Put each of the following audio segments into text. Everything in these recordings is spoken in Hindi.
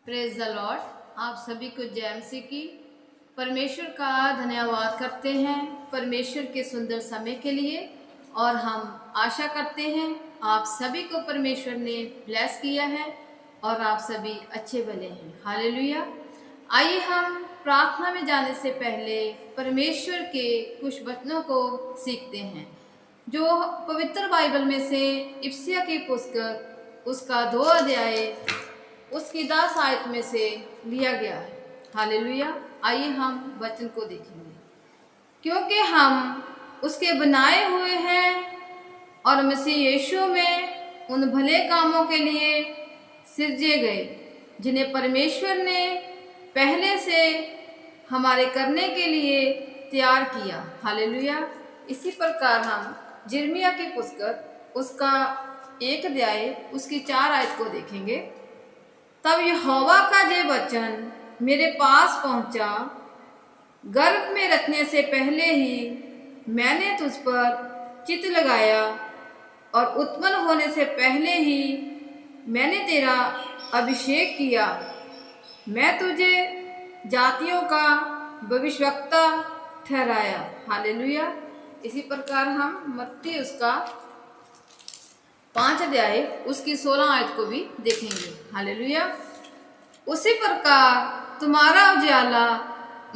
Praise the Lord. आप सभी को जय मसीह की। परमेश्वर का धन्यवाद करते हैं परमेश्वर के सुंदर समय के लिए, और हम आशा करते हैं आप सभी को परमेश्वर ने ब्लेस किया है और आप सभी अच्छे भले हैं। हालेलुया। आइए हम प्रार्थना में जाने से पहले परमेश्वर के कुछ वचनों को सीखते हैं जो पवित्र बाइबल में से इफिसियों की पुस्तक उसका 2 अध्याय उसकी 10 आयत में से लिया गया है। हालेलुया। आइए हम वचन को देखेंगे। क्योंकि हम उसके बनाए हुए हैं और मसीह यीशु में उन भले कामों के लिए सिरजे गए जिन्हें परमेश्वर ने पहले से हमारे करने के लिए तैयार किया। हालेलुया। इसी प्रकार हम यिर्मयाह की पुस्तक उसका 1 अध्याय उसकी 4 आयत को देखेंगे। तब यहोवा का ये वचन मेरे पास पहुंचा, गर्भ में रखने से पहले ही मैंने तुझ पर चित्त लगाया और उत्पन्न होने से पहले ही मैंने तेरा अभिषेक किया। मैं तुझे जातियों का भविष्यवक्ता ठहराया। हालेलुया। इसी प्रकार हम मत्ती उसका 5 अध्याय उसकी 16 आयत को भी देखेंगे। हालेलुया। उसी प्रकार तुम्हारा उजाला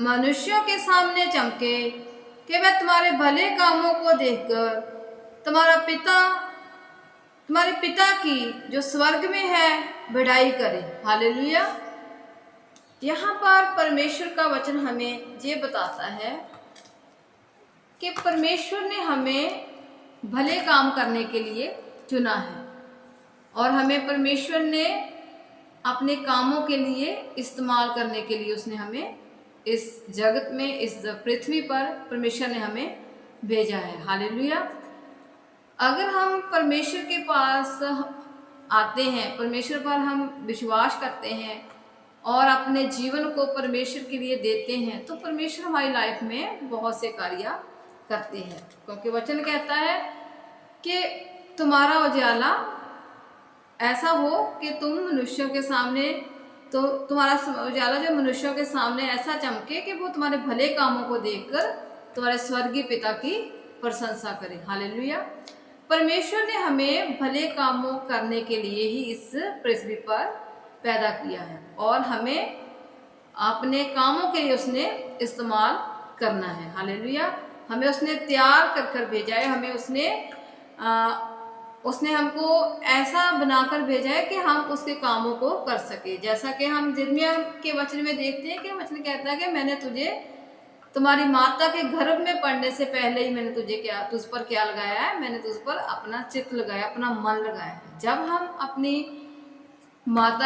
मनुष्यों के सामने चमके कि वह तुम्हारे भले कामों को देखकर तुम्हारे पिता की जो स्वर्ग में है बढ़ाई करे। हालेलुया। यहाँ पर परमेश्वर का वचन हमें ये बताता है कि परमेश्वर ने हमें भले काम करने के लिए चुना है और हमें परमेश्वर ने अपने कामों के लिए इस्तेमाल करने के लिए उसने हमें इस जगत में, इस पृथ्वी पर परमेश्वर ने हमें भेजा है। हालेलुया। अगर हम परमेश्वर के पास आते हैं, परमेश्वर पर हम विश्वास करते हैं और अपने जीवन को परमेश्वर के लिए देते हैं, तो परमेश्वर हमारी लाइफ में बहुत से कार्य करते हैं। क्योंकि वचन कहता है कि तुम्हारा उजाला ऐसा हो कि तुम मनुष्यों के सामने, तो तुम्हारा उजाला जो मनुष्यों के सामने ऐसा चमके कि वो तुम्हारे भले कामों को देखकर तुम्हारे स्वर्गीय पिता की प्रशंसा करे। हालेलुया। परमेश्वर ने हमें भले कामों करने के लिए ही इस पृथ्वी पर पैदा किया है और हमें अपने कामों के लिए उसने इस्तेमाल करना है। हालेलुया। हमें उसने तैयार कर भेजा है, हमें उसने हमको ऐसा बनाकर भेजा है कि हम उसके कामों को कर सके। जैसा कि हम यिर्मयाह के वचन में देखते हैं कि वचन कहता है कि मैंने तुझे तुम्हारी माता के गर्भ में पड़ने से पहले ही मैंने तुझ पर क्या लगाया है, मैंने तुझ पर अपना चित्त लगाया, अपना मन लगाया है। जब हम अपनी माँ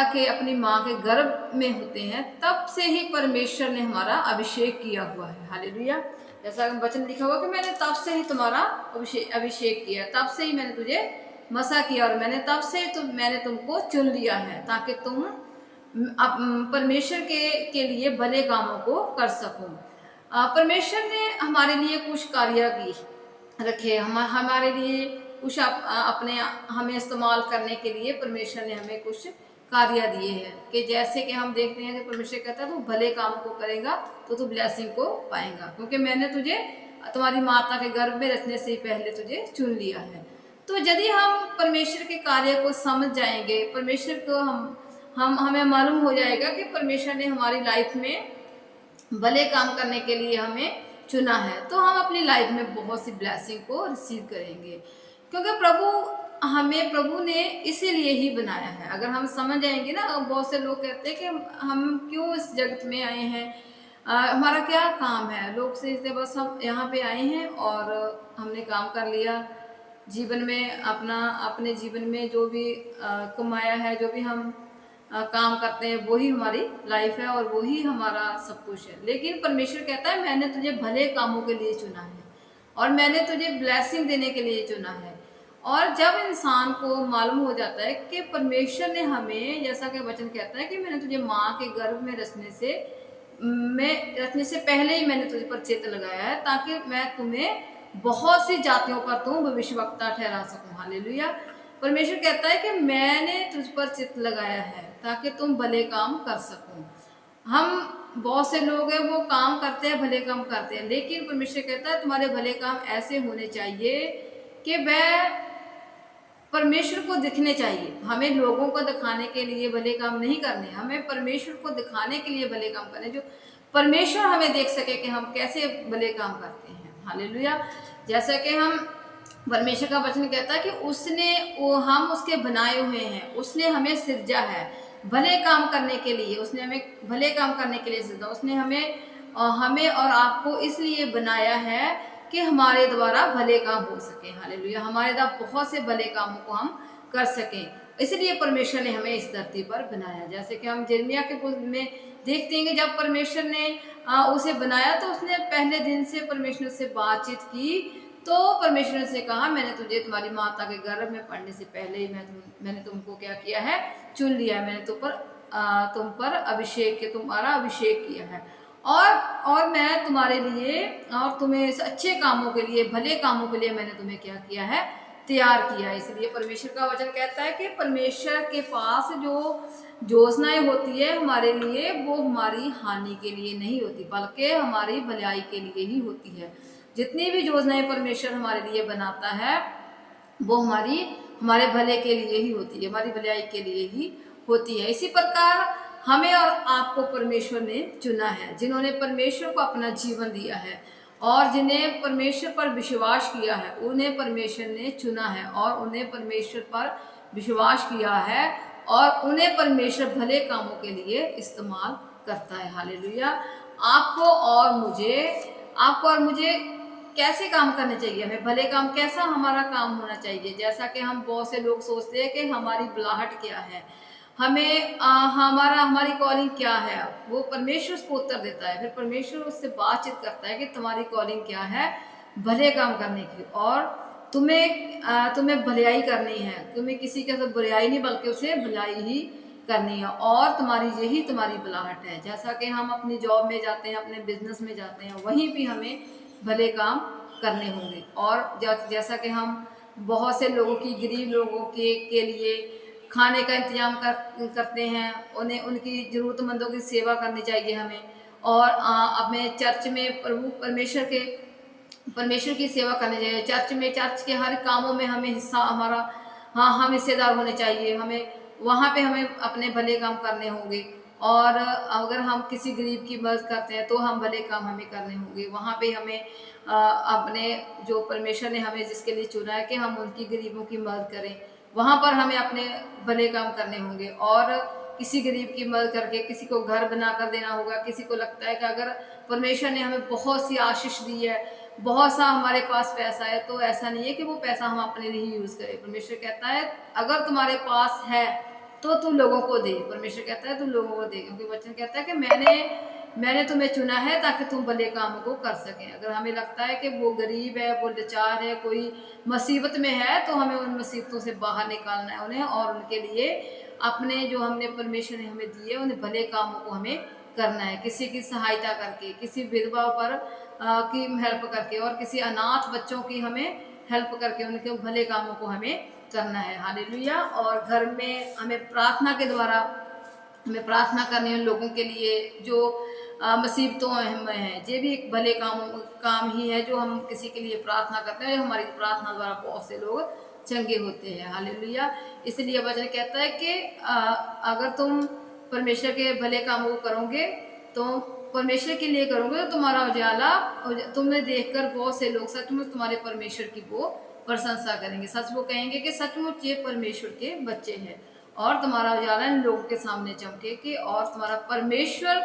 के गर्भ में होते हैं तब से ही परमेश्वर ने हमारा अभिषेक किया हुआ है। हालेलुया। जैसा वचन लिखा हुआ कि मैंने तब से ही तुम्हारा अभिषेक किया, तब से ही मैंने तुझे मसा किया और मैंने तुमको चुन लिया है ताकि तुम परमेश्वर के लिए भले कामों को कर सको। परमेश्वर ने हमारे लिए कुछ कार्य रखे, हमारे लिए कुछ अपने हमें इस्तेमाल करने के लिए परमेश्वर ने हमें कुछ कार्य दिए हैं कि जैसे कि हम देखते हैं कि परमेश्वर कहता है तू भले काम को करेगा तो तू ब्लेसिंग को पाएगा, क्योंकि मैंने तुझे तुम्हारी माता के गर्भ में रखने से पहले तुझे चुन लिया है। तो यदि हम परमेश्वर के कार्य को समझ जाएंगे, परमेश्वर को हमें मालूम हो जाएगा कि परमेश्वर ने हमारी लाइफ में भले काम करने के लिए हमें चुना है, तो हम अपनी लाइफ में बहुत सी ब्लेसिंग को रिसीव करेंगे। क्योंकि प्रभु ने इसीलिए ही बनाया है। अगर हम समझ जाएंगे ना, बहुत से लोग कहते हैं कि हम क्यों इस जगत में आए हैं, हमारा क्या काम है। लोग सोचते बस हम यहाँ पे आए हैं और हमने काम कर लिया, जीवन में अपने जीवन में जो भी कमाया है, जो भी हम काम करते हैं वही हमारी लाइफ है और वही हमारा सब कुछ है। लेकिन परमेश्वर कहता है मैंने तुझे भले कामों के लिए चुना है और मैंने तुझे ब्लेसिंग देने के लिए चुना है। और जब इंसान को मालूम हो जाता है कि परमेश्वर ने हमें, जैसा कि वचन कहता है कि मैंने तुझे माँ के गर्भ में रचने से पहले ही मैंने तुझे पर चित्त लगाया है ताकि मैं तुम्हें बहुत सी जातियों पर तुम भविष्यवक्ता ठहरा सकूं। हालेलुया। परमेश्वर कहता है कि मैंने तुझ पर चित्त लगाया है ताकि तुम भले काम कर सको। हम बहुत से लोग हैं वो काम करते हैं, भले काम करते हैं, लेकिन परमेश्वर कहता है तुम्हारे भले काम ऐसे होने चाहिए कि वह परमेश्वर को दिखने चाहिए। हमें लोगों को दिखाने के लिए भले काम नहीं करने, हमें परमेश्वर को दिखाने के लिए भले काम करने, जो परमेश्वर हमें देख सके कि हम कैसे भले काम करते हैं। हालेलुया। जैसा कि हम परमेश्वर का वचन कहता है कि हम उसके बनाए हुए हैं, उसने हमें सृजा है भले काम करने के लिए, उसने हमें भले काम करने के लिए सृजा, उसने हमें और आपको इसलिए बनाया है कि हमारे द्वारा भले काम हो सके। हालेलुया। हमारे द्वारा बहुत से भले कामों को हम कर सकें, इसलिए परमेश्वर ने हमें इस धरती पर बनाया। जैसे कि हम यिर्मयाह के पुस्तक में देखते हैं कि जब परमेश्वर ने उसे बनाया तो उसने पहले दिन से परमेश्वर से बातचीत की, तो परमेश्वर ने कहा मैंने तुझे तुम्हारी माता के गर्भ में पड़ने से पहले ही मैंने तुमको क्या किया है, चुन लिया है। मैंने तुम पर तुम्हारा अभिषेक किया है, और मैं तुम्हारे लिए और तुम्हें इस अच्छे कामों के लिए, भले कामों के लिए मैंने तुम्हें क्या किया है, तैयार किया है। इसलिए परमेश्वर का वचन कहता है कि परमेश्वर के पास जो योजनाएं होती है हमारे लिए, वो हमारी हानि के लिए नहीं होती, बल्कि हमारी भलाई के लिए ही होती है। जितनी भी योजनाएं परमेश्वर हमारे लिए बनाता है वो हमारे भले के लिए ही होती है, हमारी भलाई के लिए ही होती है। इसी प्रकार हमें और आपको परमेश्वर ने चुना है, जिन्होंने परमेश्वर को अपना जीवन दिया है और जिन्हें परमेश्वर पर विश्वास किया है, उन्हें परमेश्वर ने चुना है और उन्हें परमेश्वर पर विश्वास किया है और उन्हें परमेश्वर भले कामों के लिए इस्तेमाल करता है। हालेलुया। आपको और मुझे कैसे काम करने चाहिए, हमें भले काम, कैसा हमारा काम होना चाहिए। जैसा कि हम बहुत से लोग सोचते हैं कि हमारी बुलाहट क्या है, हमारी कॉलिंग क्या है, वो परमेश्वर उसको उत्तर देता है। फिर परमेश्वर उससे बातचीत करता है कि तुम्हारी कॉलिंग क्या है, भले काम करने की, और तुम्हें भलाई करनी है, तुम्हें किसी के साथ बुराई नहीं बल्कि उसे भलाई ही करनी है, और यही तुम्हारी बुलाहट है। जैसा कि हम अपनी जॉब में जाते हैं, अपने बिजनेस में जाते हैं, वहीं भी हमें भले काम करने होंगे। और जैसा कि हम बहुत से लोगों की, गरीब लोगों के लिए खाने का इंतजाम करते हैं, उन्हें उनकी ज़रूरतमंदों की सेवा करनी चाहिए हमें, और अपने चर्च में परमेश्वर की सेवा करनी चाहिए। चर्च के हर कामों में हम हिस्सेदार होने चाहिए। हमें अपने भले काम करने होंगे, और अगर हम किसी गरीब की मदद करते हैं तो हम भले काम हमें करने होंगे। वहाँ पे हमें अपने जो परमेश्वर ने हमें जिसके लिए चुना है कि हम उनकी गरीबों की मदद करें, वहाँ पर हमें अपने भले काम करने होंगे। और किसी गरीब की मदद करके किसी को घर बना कर देना होगा। किसी को लगता है कि अगर परमेश्वर ने हमें बहुत सी आशीष दी है, बहुत सा हमारे पास पैसा है, तो ऐसा नहीं है कि वो पैसा हम अपने लिए यूज़ करें। परमेश्वर कहता है अगर तुम्हारे पास है तो तू लोगों को दे। परमेश्वर कहता है तू लोगों को दे, क्योंकि वचन कहता है कि मैंने तुम्हें चुना है ताकि तुम भले कामों को कर सकें। अगर हमें लगता है कि वो गरीब है, वो लाचार है, कोई मुसीबत में है, तो हमें उन मुसीबतों से बाहर निकालना है उन्हें, और उनके लिए अपने जो परमेश्वर ने हमें दिए उन्हें भले कामों को हमें करना है। किसी की सहायता करके, किसी विधवा की हेल्प करके, और किसी अनाथ बच्चों की हमें हेल्प करके उनके भले कामों को हमें करना है। हालेलुया। और घर में हमें प्रार्थना के द्वारा प्रार्थना करनी है लोगों के लिए जो मुसीबतों में है। ये भी एक भले काम ही है जो हम किसी के लिए प्रार्थना करते हैं। हमारी प्रार्थना द्वारा बहुत से लोग चंगे होते हैं। हालेलुया। इसलिए वचन कहता है कि अगर तुम परमेश्वर के भले कामों को करोगे, तो परमेश्वर के लिए करोगे, तो तुम्हारा उजाला तुमने देखकर बहुत से लोग सचमुच तुम्हारे परमेश्वर की वो प्रशंसा करेंगे। सच वो कहेंगे कि सचमुच ये परमेश्वर के बच्चे हैं, और तुम्हारा उजाला इन लोगों के सामने चमके कि और तुम्हारा परमेश्वर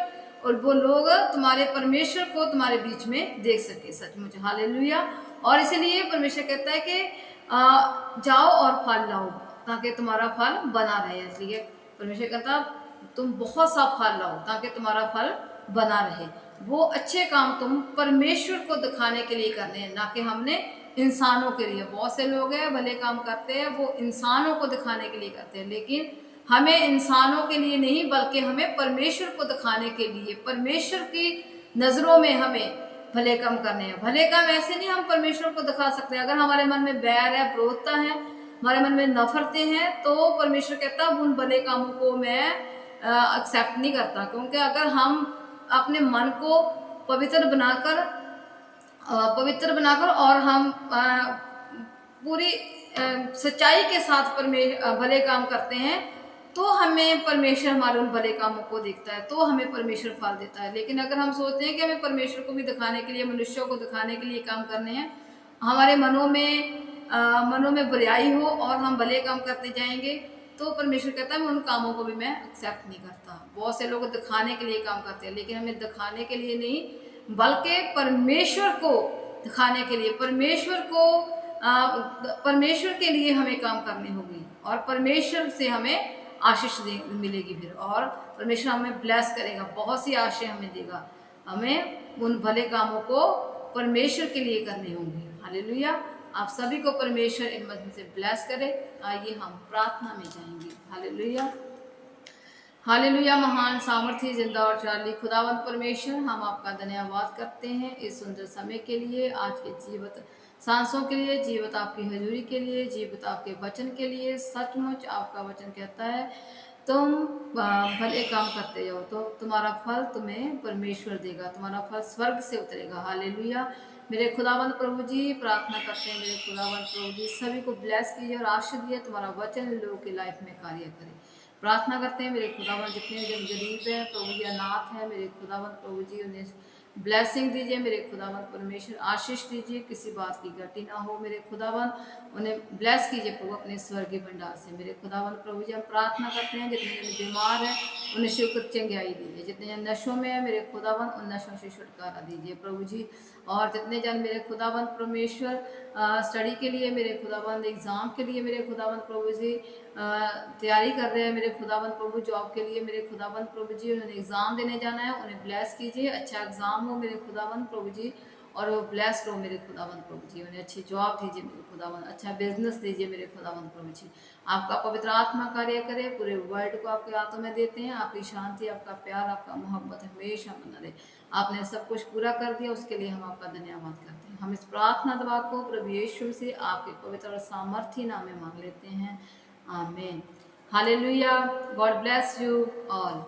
और वो लोग तुम्हारे परमेश्वर को तुम्हारे बीच में देख सके सचमुच। हालेलुया। और इसलिए परमेश्वर कहता है कि जाओ और फल लाओ ताकि तुम्हारा फल बना रहे। इसलिए परमेश्वर कहता तुम बहुत सा फल लाओ ताकि तुम्हारा फल बना रहे। वो अच्छे काम तुम परमेश्वर को दिखाने के लिए करने हैं, ना कि हमने इंसानों के लिए। बहुत से लोग हैं भले काम करते हैं, वो इंसानों को दिखाने के लिए करते हैं, लेकिन हमें इंसानों के लिए नहीं बल्कि हमें परमेश्वर को दिखाने के लिए, परमेश्वर की नज़रों में हमें भले काम करने हैं। भले काम ऐसे नहीं हम परमेश्वर को दिखा सकते। अगर हमारे मन में बैर है, विरोधता है, हमारे मन में नफरतें हैं, तो परमेश्वर कहता है उन भले कामों को मैं एक्सेप्ट नहीं करता। क्योंकि अगर हम अपने मन को पवित्र बनाकर और हम पूरी सच्चाई के साथ भले काम करते हैं, तो हमें परमेश्वर हमारे उन भले कामों को देखता है, तो हमें परमेश्वर फल देता है। लेकिन अगर हम सोचते हैं कि हमें परमेश्वर को भी दिखाने के लिए, मनुष्यों को दिखाने के लिए काम करने हैं, हमारे मनों में बुराई हो और हम भले काम करते जाएंगे, तो परमेश्वर कहता है मैं उन कामों को भी मैं एक्सेप्ट नहीं करता। बहुत से लोग दिखाने के लिए काम करते हैं, लेकिन हमें दिखाने के लिए नहीं, बल्कि परमेश्वर को दिखाने के लिए, परमेश्वर के लिए हमें काम करने होगी, और परमेश्वर से हमें आशीष मिलेगी फिर, और परमेश्वर हमें ब्लेस करेगा, बहुत सी आशीष हमें देगा। हमें उन भले कामों को परमेश्वर के लिए करने होंगे। हालेलुया। आप सभी को परमेश्वर इन मदद से ब्लेस करे। आइए हम प्रार्थना में जाएंगे। Hallelujah, hallelujah. महान सामर्थ्य जिंदा और चाली खुदावंत परमेश्वर, हम आपका धन्यवाद करते हैं इस सुंदर समय के लिए, आज के जीवित सांसों के लिए, जीवित आपकी हजूरी के लिए, जीवित आपके वचन के लिए। सचमुच आपका वचन कहता है तुम भले काम करते जाओ तो तुम्हारा फल तुम्हें परमेश्वर देगा, तुम्हारा फल स्वर्ग से उतरेगा। हालेलुया। मेरे खुदावंद प्रभु जी, प्रार्थना करते हैं मेरे खुदावंद प्रभु जी सभी को ब्लेस कीजिए और आशीष दिए, तुम्हारा वचन लोगों की लाइफ में कार्य करे। प्रार्थना करते हैं मेरे खुदावंद जितने जन गरीब हैं प्रभु जी, अनाथ हैं, मेरे खुदावंद प्रभु जी उन्हें ब्लेसिंग दीजिए मेरे खुदावंद परमेश्वर, आशीष दीजिए, किसी बात की गलती ना हो मेरे खुदावंद, उन्हें ब्लेस कीजिए प्रभु अपने स्वर्गीय भंडार से। मेरे खुदावंद प्रभु जी हम प्रार्थना करते हैं जितने जन बीमार हैं उन्हें शीघ्र चंगाई दीजिए, जितने जन नशों में है मेरे खुदावंद उन नशों से छुटकारा दीजिए प्रभु जी। और जितने जन मेरे खुदावंद परमेश्वर स्टडी के लिए, मेरे खुदावंद एग्ज़ाम के लिए मेरे खुदावंद प्रभु जी तैयारी कर रहे हैं मेरे खुदावंद प्रभु, जॉब के लिए मेरे खुदावंद प्रभु जी, उन्होंने एग्ज़ाम देने जाना है, उन्हें ब्लेस कीजिए, अच्छा एग्ज़ाम हो मेरे खुदावंद प्रभु जी, और वो ब्लेस हो मेरे खुदावंद प्रभु जी, उन्हें अच्छी जॉब दीजिए मेरे खुदावंद, अच्छा बिजनेस दीजिए मेरे खुदावंद प्रभु जी। आपका पवित्र आत्मा कार्य करे, पूरे वर्ल्ड को आपके हाथों में देते हैं, आपकी शांति, आपका प्यार, आपका मोहब्बत हमेशा बना रहे। आपने सब कुछ पूरा कर दिया, उसके लिए हम आपका धन्यवाद करते हैं। हम इस प्रार्थना दुआ को प्रभु यीशु से आपके पवित्र और सामर्थी नाम में मांग लेते हैं, आमीन। Hallelujah. God bless you all.